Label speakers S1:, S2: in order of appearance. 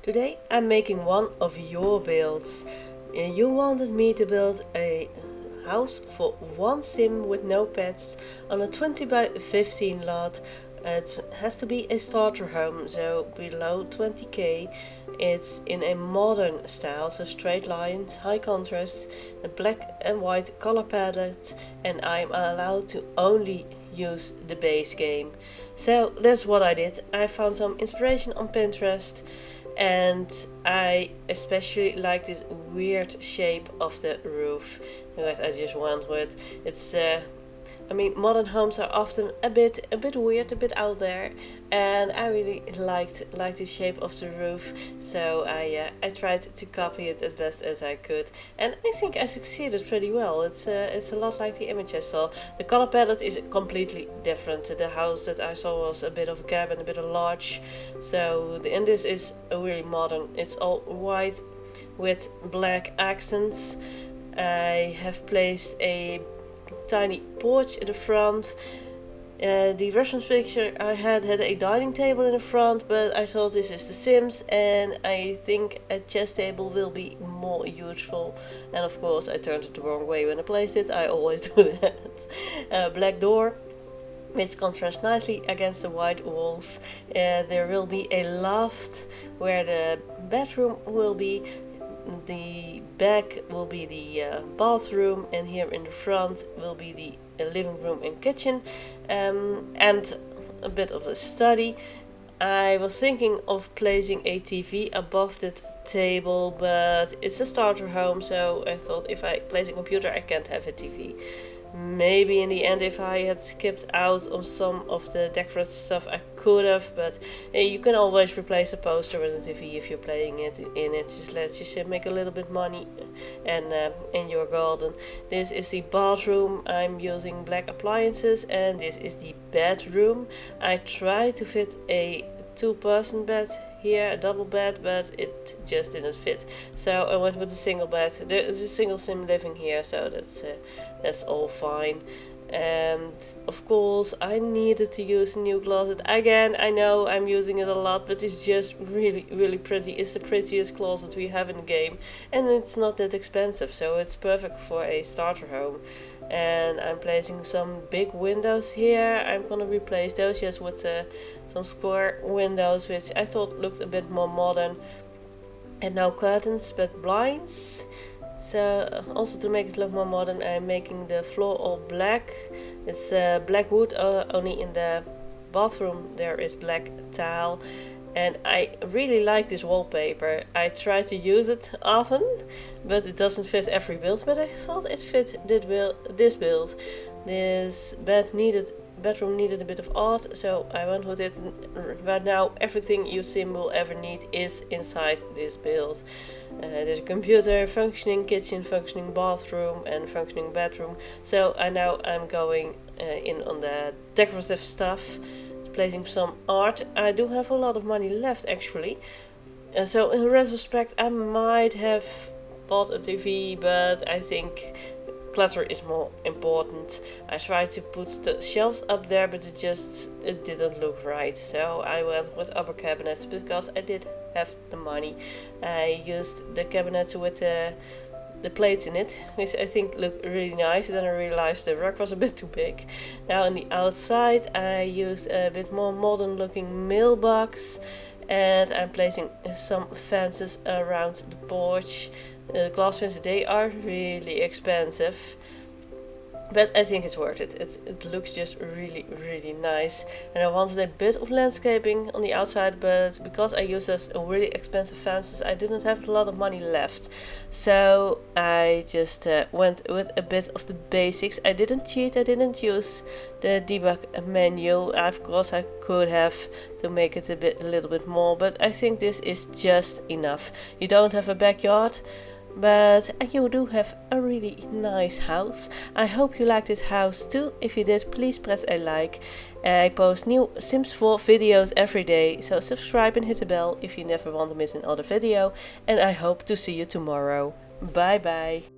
S1: Today I'm making one of your builds. You wanted me to build a house for one sim with no pets on a 20 by 15 lot. It has to be a starter home, so below 20k. It's in a modern style, so straight lines, high contrast, a black and white color palette, and I'm allowed to only use the base game. So that's what I did. I found some inspiration on Pinterest, and I especially like this weird shape of the roof that I just went with. It's modern homes are often a bit weird, a bit out there, and I really liked the shape of the roof. So I tried to copy it as best as I could, and I think I succeeded pretty well. It's a lot like the image I saw. The color palette is completely different. The house that I saw was a bit of a cabin, a bit of large. So in this is a really modern. It's all white with black accents. I have placed a tiny porch in the front. The reference picture I had a dining table in the front, but I thought this is The Sims, and I think a chess table will be more useful. And of course I turned it the wrong way when I placed it. I always do that. Black door, which contrasts nicely against the white walls. There will be a loft where the bedroom will be. The back will be the bathroom, and here in the front will be the living room and kitchen, and a bit of a study. I was thinking of placing a TV above the table, but it's a starter home, so I thought if I place a computer I can't have a TV. Maybe in the end, if I had skipped out on some of the decorative stuff, I could have, but you can always replace a poster with a TV if you're playing it in it. Just let your sim make a little bit money and in your garden. This is the bathroom. I'm using black appliances, and this is the bedroom. I tried to fit a two-person bed here, a double bed, but it just didn't fit, so I went with a single bed. There is a single sim living here, so that's all fine. And of course I needed to use a new closet again. I know I'm using it a lot, but it's just really pretty. It's the prettiest closet we have in the game, and it's not that expensive, so it's perfect for a starter home. And I'm placing some big windows here. I'm gonna replace those just with some square windows, which I thought looked a bit more modern. And no curtains but blinds. So also to make it look more modern, I'm making the floor all black. It's black wood, only in the bathroom there is black tile. And I really like this wallpaper. I try to use it often, but it doesn't fit every build. But I thought it fit this build. This bedroom needed a bit of art, so I went with it. Right now everything your sim will ever need is inside this build. There's a computer, functioning kitchen, functioning bathroom, and functioning bedroom. So I'm going in on the decorative stuff, placing some art. I do have a lot of money left actually, so in retrospect I might have bought a TV, but I think clutter is more important. I tried to put the shelves up there, but it didn't look right, so I went with upper cabinets because I did have the money. I used the cabinets with the plates in it, which I think looked really nice. Then I realized the rug was a bit too big. Now on the outside I used a bit more modern looking mailbox, and I'm placing some fences around the porch. Glass fences, they are really expensive, but I think it's worth it. It looks just really nice. And I wanted a bit of landscaping on the outside, but because I used those really expensive fences, I didn't have a lot of money left. So I just went with a bit of the basics. I didn't cheat, I didn't use the debug menu. Of course I could have to make it a little bit more, but I think this is just enough. You don't have a backyard, but you do have a really nice house. I hope you liked this house too. If you did, please press a like. I post new Sims 4 videos every day, so subscribe and hit the bell if you never want to miss another video. And I hope to see you tomorrow. Bye bye.